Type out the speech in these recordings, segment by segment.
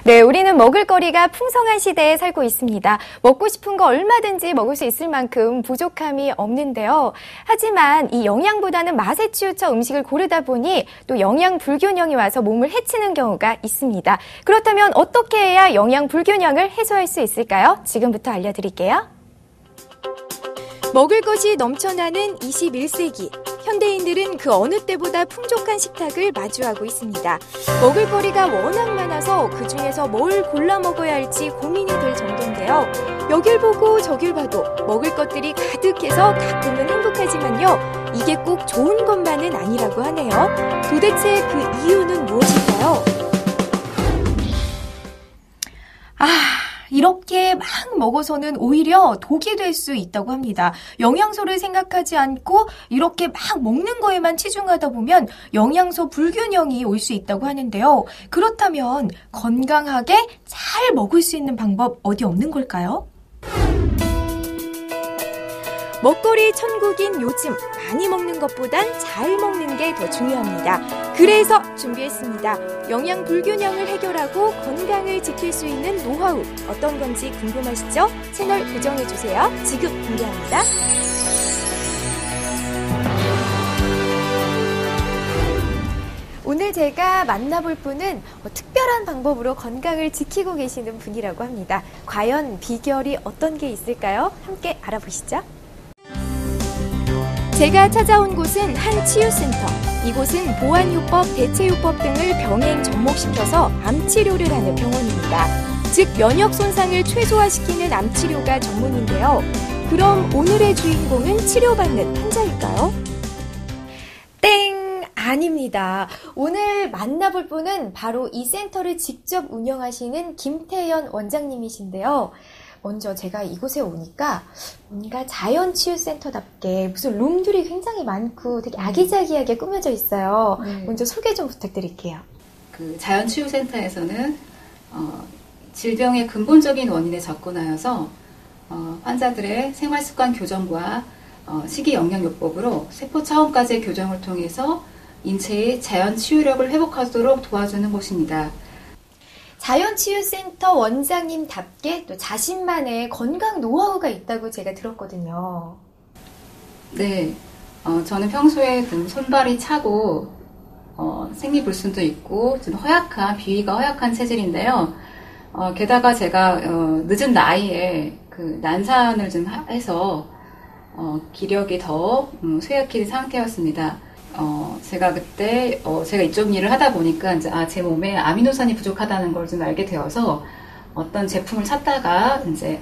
네, 우리는 먹을거리가 풍성한 시대에 살고 있습니다. 먹고 싶은 거 얼마든지 먹을 수 있을 만큼 부족함이 없는데요. 하지만 이 영양보다는 맛에 치우쳐 음식을 고르다 보니 또 영양 불균형이 와서 몸을 해치는 경우가 있습니다. 그렇다면 어떻게 해야 영양 불균형을 해소할 수 있을까요? 지금부터 알려드릴게요. 먹을 것이 넘쳐나는 21세기. 현대인들은 그 어느 때보다 풍족한 식탁을 마주하고 있습니다. 먹을거리가 워낙 많아서 그중에서 뭘 골라 먹어야 할지 고민이 될 정도인데요. 여길 보고 저길 봐도 먹을 것들이 가득해서 가끔은 행복하지만요. 이게 꼭 좋은 것만은 아니라고 하네요. 도대체 그 이유는 무엇일까요? 이렇게 막 먹어서는 오히려 독이 될 수 있다고 합니다. 영양소를 생각하지 않고 이렇게 막 먹는 거에만 치중하다 보면 영양소 불균형이 올 수 있다고 하는데요. 그렇다면 건강하게 잘 먹을 수 있는 방법 어디 없는 걸까요? 먹거리 천국인 요즘 많이 먹는 것보단 잘 먹는 게 더 중요합니다. 그래서 준비했습니다. 영양 불균형을 해결하고 건강을 지킬 수 있는 노하우 어떤 건지 궁금하시죠? 채널 고정해주세요. 지금 공개합니다. 오늘 제가 만나볼 분은 특별한 방법으로 건강을 지키고 계시는 분이라고 합니다. 과연 비결이 어떤 게 있을까요? 함께 알아보시죠. 제가 찾아온 곳은 한 치유센터. 이곳은 보안요법, 대체요법 등을 병행 접목시켜서 암치료를 하는 병원입니다. 즉 면역 손상을 최소화시키는 암치료가 전문인데요. 그럼 오늘의 주인공은 치료받는 환자일까요? 땡! 아닙니다. 오늘 만나볼 분은 바로 이 센터를 직접 운영하시는 김태연 원장님이신데요. 먼저 제가 이곳에 오니까 뭔가 자연치유센터답게 무슨 룸들이 굉장히 많고 되게 아기자기하게 꾸며져 있어요. 먼저 소개 좀 부탁드릴게요. 그 자연치유센터에서는 질병의 근본적인 원인에 접근하여서 환자들의 생활습관 교정과 식이영양요법으로 세포 차원까지의 교정을 통해서 인체의 자연치유력을 회복하도록 도와주는 곳입니다. 자연치유센터 원장님답게 또 자신만의 건강 노하우가 있다고 제가 들었거든요. 네, 저는 평소에 좀 손발이 차고 생리불순도 있고 좀 비위가 허약한 체질인데요. 게다가 제가 늦은 나이에 그 난산을 좀 해서 기력이 더 쇠약해진 상태였습니다. 제가 그때, 제가 이쪽 일을 하다 보니까 이제, 제 몸에 아미노산이 부족하다는 걸 좀 알게 되어서 어떤 제품을 찾다가 이제,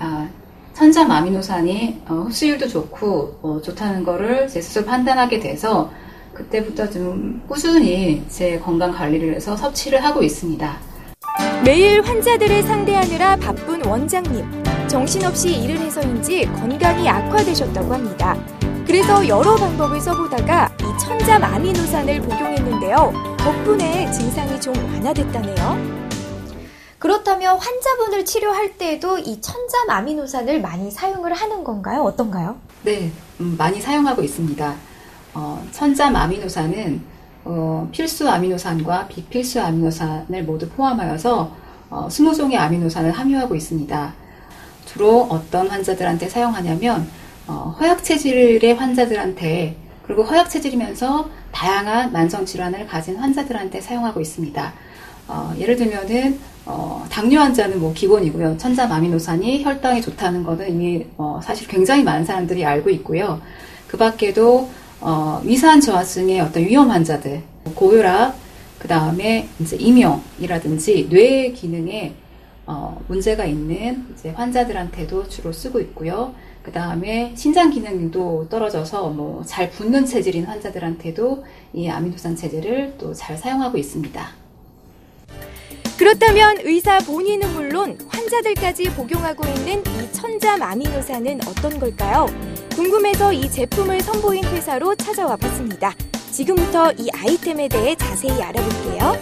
천잠 아미노산이 흡수율도 좋고, 좋다는 거를 제 스스로 판단하게 돼서 그때부터 좀 꾸준히 제 건강 관리를 해서 섭취를 하고 있습니다. 매일 환자들을 상대하느라 바쁜 원장님. 정신없이 일을 해서인지 건강이 악화되셨다고 합니다. 그래서 여러 방법을 써보다가 이 천잠 아미노산을 복용했는데요. 덕분에 증상이 좀 완화됐다네요. 그렇다면 환자분을 치료할 때도 이 천잠 아미노산을 많이 사용을 하는 건가요? 어떤가요? 네, 많이 사용하고 있습니다. 천잠 아미노산은 필수 아미노산과 비필수 아미노산을 모두 포함하여서 20종의 아미노산을 함유하고 있습니다. 주로 어떤 환자들한테 사용하냐면 허약 체질의 환자들한테 그리고 허약 체질이면서 다양한 만성 질환을 가진 환자들한테 사용하고 있습니다. 예를 들면은 당뇨 환자는 뭐 기본이고요. 천잠 아미노산이 혈당에 좋다는 거는 이미 사실 굉장히 많은 사람들이 알고 있고요. 그 밖에도 위산 저하증의 어떤 위험 환자들, 고혈압, 그 다음에 이제 임용이라든지 뇌 기능에 문제가 있는 이제 환자들한테도 주로 쓰고 있고요. 그 다음에 신장 기능도 떨어져서 뭐 잘 붓는 체질인 환자들한테도 이 아미노산 체질을 또 잘 사용하고 있습니다. 그렇다면 의사 본인은 물론 환자들까지 복용하고 있는 이 천잠 아미노산은 어떤 걸까요? 궁금해서 이 제품을 선보인 회사로 찾아와 봤습니다. 지금부터 이 아이템에 대해 자세히 알아볼게요.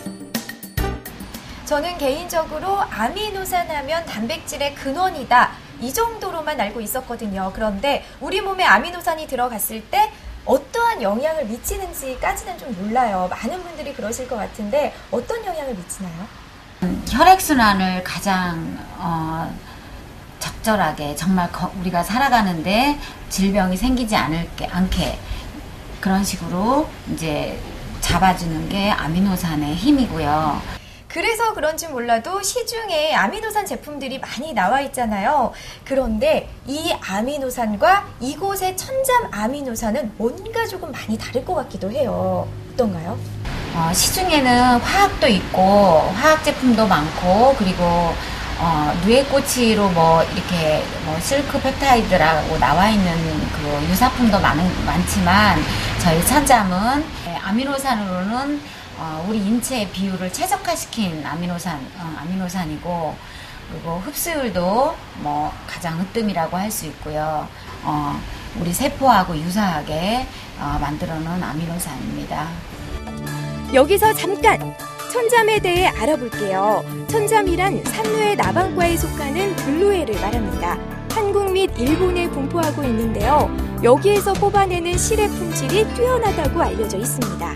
저는 개인적으로 아미노산 하면 단백질의 근원이다. 이 정도로만 알고 있었거든요. 그런데 우리 몸에 아미노산이 들어갔을 때 어떠한 영향을 미치는지까지는 좀 몰라요. 많은 분들이 그러실 것 같은데 어떤 영향을 미치나요? 혈액순환을 가장 적절하게 정말 우리가 살아가는데 질병이 생기지 않게 그런 식으로 이제 잡아주는 게 아미노산의 힘이고요. 그래서 그런지 몰라도 시중에 아미노산 제품들이 많이 나와 있잖아요. 그런데 이 아미노산과 이곳의 천잠 아미노산은 뭔가 조금 많이 다를 것 같기도 해요. 어떤가요? 시중에는 화학도 있고 화학 제품도 많고 그리고 누에꼬치로 이렇게 실크 펩타이드라고 나와 있는 그 유사품도 많지만 저희 천잠은 아미노산으로는 우리 인체의 비율을 최적화시킨 아미노산이고 그리고 흡수율도 가장 으뜸이라고 할 수 있고요. 우리 세포하고 유사하게 만들어 놓은 아미노산입니다. 여기서 잠깐! 천잠에 대해 알아볼게요. 천잠이란 산루의 나방과에 속하는 블루회를 말합니다. 한국 및 일본에 분포하고 있는데요. 여기에서 뽑아내는 실의 품질이 뛰어나다고 알려져 있습니다.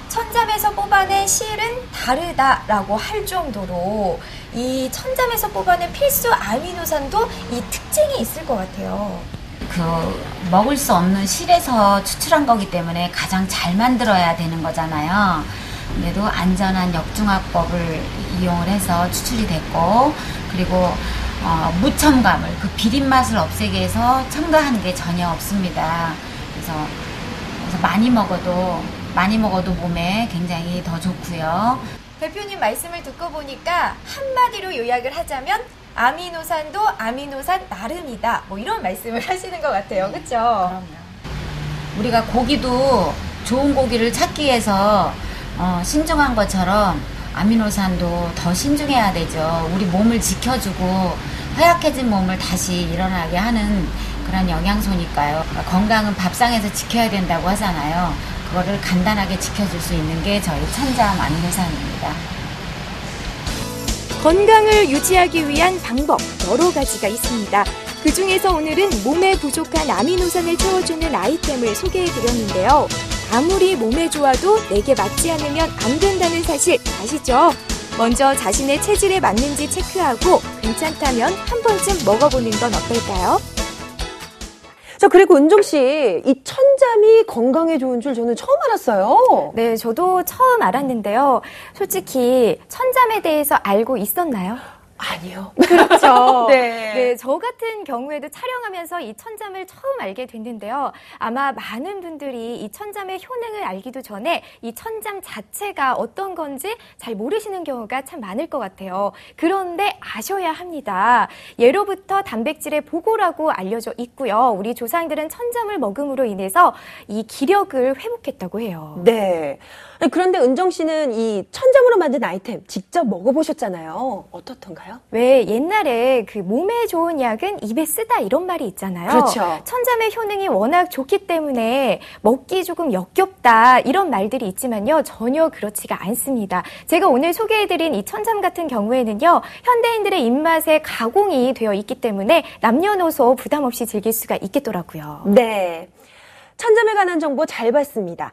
천잠에서 뽑아낸 실은 다르다라고 할 정도로 이 천잠에서 뽑아낸 필수 아미노산도 이 특징이 있을 것 같아요. 먹을 수 없는 실에서 추출한 거기 때문에 가장 잘 만들어야 되는 거잖아요. 근데도 안전한 역중화법을 이용을 해서 추출이 됐고 그리고 무첨가물, 그 비린맛을 없애기 위해서 첨가하는 게 전혀 없습니다. 그래서 많이 먹어도 몸에 굉장히 더 좋고요. 대표님 말씀을 듣고 보니까 한마디로 요약을 하자면 아미노산도 아미노산 나름이다. 이런 말씀을 하시는 것 같아요. 그렇죠? 그럼요. 우리가 고기도 좋은 고기를 찾기 위해서 신중한 것처럼 아미노산도 더 신중해야 되죠. 우리 몸을 지켜주고 허약해진 몸을 다시 일어나게 하는 그런 영양소니까요. 건강은 밥상에서 지켜야 된다고 하잖아요. 그거를 간단하게 지켜줄 수 있는 게 저희 천잠 아미노산입니다. 건강을 유지하기 위한 방법 여러 가지가 있습니다. 그중에서 오늘은 몸에 부족한 아미노산을 채워주는 아이템을 소개해드렸는데요. 아무리 몸에 좋아도 내게 맞지 않으면 안 된다는 사실 아시죠? 먼저 자신의 체질에 맞는지 체크하고 괜찮다면 한 번쯤 먹어보는 건 어떨까요? 그리고 은정 씨, 이 천잠이 건강에 좋은 줄 저는 처음 알았어요. 네, 저도 처음 알았는데요. 솔직히 천잠에 대해서 알고 있었나요? 아니요. 그렇죠. 네. 네, 저 같은 경우에도 촬영하면서 이 천잠을 처음 알게 됐는데요. 아마 많은 분들이 이 천잠의 효능을 알기도 전에 이 천잠 자체가 어떤 건지 잘 모르시는 경우가 참 많을 것 같아요. 그런데 아셔야 합니다. 예로부터 단백질의 보고라고 알려져 있고요. 우리 조상들은 천잠을 먹음으로 인해서 이 기력을 회복했다고 해요. 네. 그런데 은정 씨는 이 천잠으로 만든 아이템 직접 먹어보셨잖아요. 어떻던가요? 왜 옛날에 그 몸에 좋은 약은 입에 쓰다 이런 말이 있잖아요. 그렇죠. 천잠의 효능이 워낙 좋기 때문에 먹기 조금 역겹다 이런 말들이 있지만요. 전혀 그렇지가 않습니다. 제가 오늘 소개해드린 이 천잠 같은 경우에는요. 현대인들의 입맛에 가공이 되어 있기 때문에 남녀노소 부담 없이 즐길 수가 있겠더라고요. 네. 천잠에 관한 정보 잘 봤습니다.